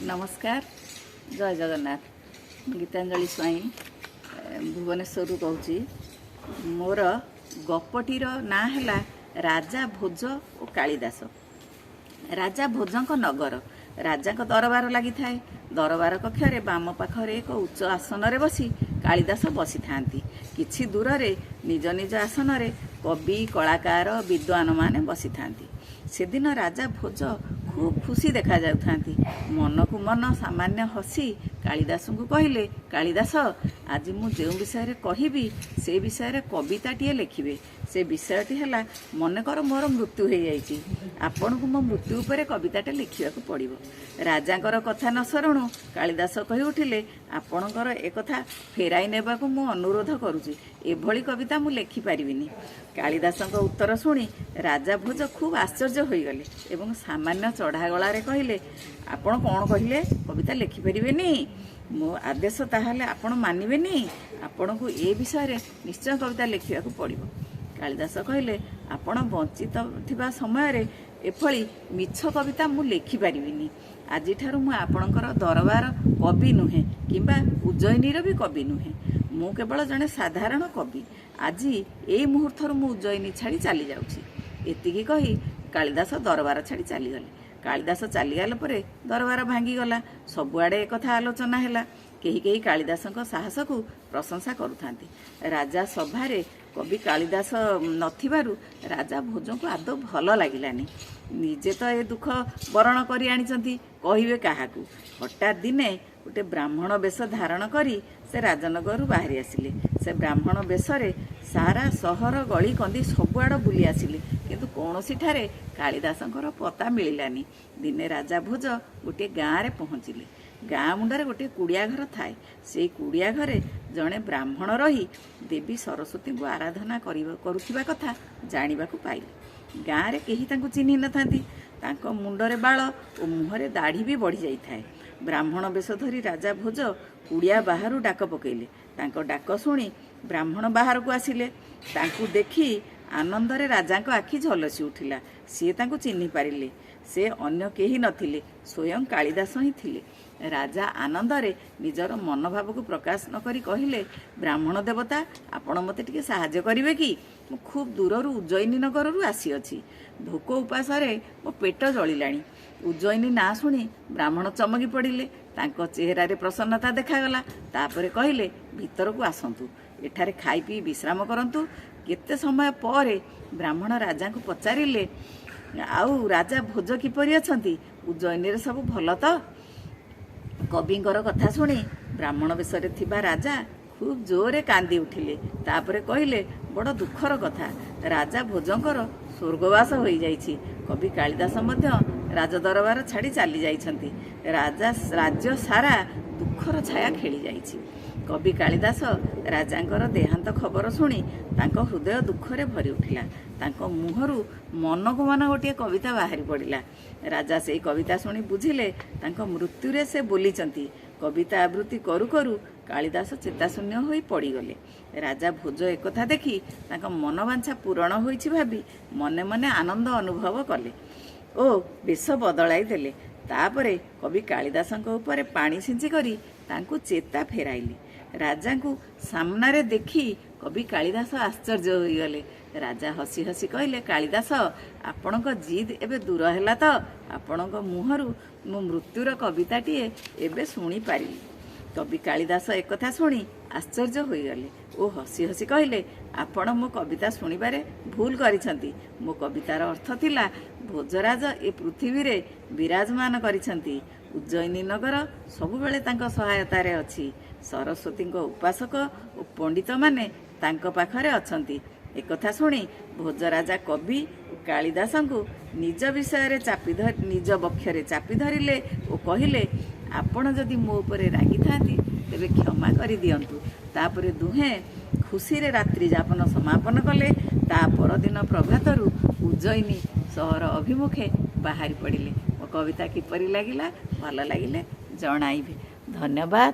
नमस्कार जय जगन्नाथ गीतांजलि स्वाई भुवनेश्वर कहूँ मोर गपटीर ना है राजा भोज और कालिदास। राजा भोजक नगर राजा दरबार लगी थाए। दरबार कक्ष बाम पाखरे एक उच्च आसन रे बसी कालिदास बसी थांती। किछि दूर रे निज निज आसन रे कवि कलाकार विद्वान माने बसी थांती। सेदिन राजा भोज खूब खुशी देखा जाउथांती। मन को मन सामान्य हसी कालिदास को कहले, कालिदास आज मु जो विषय कहबी से विषय कविताटीए लिखिबे। से विषयटी है मनकर मोर मृत्यु हो जाइए, आपण को मो मृत्यु पर कविताटे लिखा पड़ो। राजांकर कथा न शरणु कालिदास कही उठिले, आपणकर एक कथा फेराई नेबा को मु अनुरोध करुची, एभली कविता मु लिखि पारिबिनी। कालिदासक उत्तर शुणी राजा भोज खूब आश्चर्य होइगले एवं सामान्य चढ़ा गलारे कहले, आपण कौन कहले कविता लिखि पारिबेनी? मो आदेश ताहले आपण मानिबेनी? आपण को ए विषय निश्चय कविता लिखा पड़ो। कालिदास कहले, आपण बंचित थिबा समय रे एभली मिछ कविता मु लिखि पारिबिनी। आज ठारू मु आपणकर दरबार कवि नुहे किंबा उज्जयिनीर भी कवि नुहे, मु केवल जड़े साधारण कवि। आज ए मुहूर्तर मु उज्जयिनी छाड़ी चली जाउछि। एतिकी कही कालिदास दरबार छाड़ी चलीगले। कालिदास चलीगला परे दरबार भांगीगला। सबुआड़े एक कथा आलोचना हैला। केही केही कालिदासक साहस को प्रशंसा करुथांती। राजा सभारे कवि कालिदास नथिबारु राजा भोज को आदौ भल लागिलानी। निजे तो ए दुख बरण करी आनिचंती, कहिबे काहाकू? हठात दिने गोटे ब्राह्मण वेश धारण करी से राजनगर बाहरी आसिले। से ब्राह्मण वेशरे सारा सहर गली कंदी सबुआड़ बुली आसिले, किंतु कौनसी ठारे कालिदासंकर पता मिलिलानी। दिने राजा भोज गोटे गाँव रे पहुँचिले। गाँ मुंडे गोटे कुड़िया घर थाए। से कुड़िया घरे जड़े ब्राह्मण रही देवी सरस्वती को आराधना करुथिबा कथा जानिबाकू पाइले। गाँ रे केही तांको चिन्हि नथांती। तांको मुंडरे बाळ और मुहरे दाढ़ी भी बढ़ी जाई थाए। ब्राह्मण वेश धरी राजा भोज कुड़िया बाहरु डाक पकेइले। तांको डाक शुणी ब्राह्मण बाहर को आसिले। तांको देखी आनंदरे राजांको आखि झलसी उठिला। सी तांको चिन्हि पारिले। से अन्य केही नथिले, स्वयं कालिदास ही थिले। राजा आनंदरे निजर मनोभाव को प्रकाश न करी कहिले, ब्राह्मण देवता आपण मते टिके साहाय्य करिवे कि? मु खूब दूररू उज्जयिनी नगररू आसी अछि। भोक उपासरे मो पेट जलिलाणी। उज्जयिनी ना शुणी ब्राह्मण चमकी पड़िले। तांको चेहरा रे प्रसन्नता देखागला। तापरे कहिले, भीतर को आसंतु, एठारे खाई पी विश्राम करंतु। केते समय परे ब्राह्मण राजा को पचारिले, आउ राजा भोज किपरि अछंती? उज्जयिनी रे सब भल तो? कविंकर कथा शुणी ब्राह्मण वेशरे थिबा राजा खूब जोरे कांदी उठिले। तापरे कहिले, बड़ दुखर कथा, राजा भोजंकर स्वर्गवास होई जाइछि। कवि कालिदास मध्य राजदरबार छाड़ी चली जाइछंती। राज्य सारा दुखर छाया खेली जाइछि। कवि कालिदास राजांकर देहांत खबर शुणी तांको हृदय दुखरे भरी उठिला। तांको मुहरु मन को मन गोटे कविता बाहरी पड़िला। राजा से कविता शुणी बुझिले तांको मृत्यु रे से बोलीचंती। कविता आवृत्ति करू करू कालिदास चेताशून्य होई पड़ीगले। राजा भोज एकथा देखी तांको मनोवांछा पूरण होईछि भाबी मने मने आनंद अनुभव कले ओ बेश बदलाई देले। तापरे कवि कालिदासंक ऊपर पानी छिंची करी तांको चेता फेराइले। राजा को सामने देखी कवि कालिदास आश्चर्य होइगले। राजा हसी हसी कहले, कालिदास आपणक जिद एबे दूर हैला तो? आपणक मुहरु मो मृत्युर कविताटीए एबे शुणी पारिली। कवि कालिदास एक कथा शुणी आश्चर्य होइगले ओ हसी हसी कहले, आपण मो कविता शुणिबारे भूल करिसंती। मो कवितार अर्थ थिला, भोजराज ए पृथ्वी रे विराजमान करिसंती। उज्जयिनी नगर सबुबेले तांको सहायता रे अछि। सरस्वती उपासक और पंडित माने तांको पाखरे अछंती। एक कथा शुणी भोजराजा कवि कालिदास को निज विषय चापी निज बक्षरे चापी धरिले और कहले, आपण जदि मो उपरे रागी थांती तेबे क्षमा करि दियंतु। तापरे दुहे खुशी रे रात्रि यापन समापन कले। ता परदिन प्रभातरु उज्जयिनी सहर अभिमुखे बाहरी पड़िले। मो कविता किपरि लागिला? भल लागिले जणाइबे। धन्यवाद।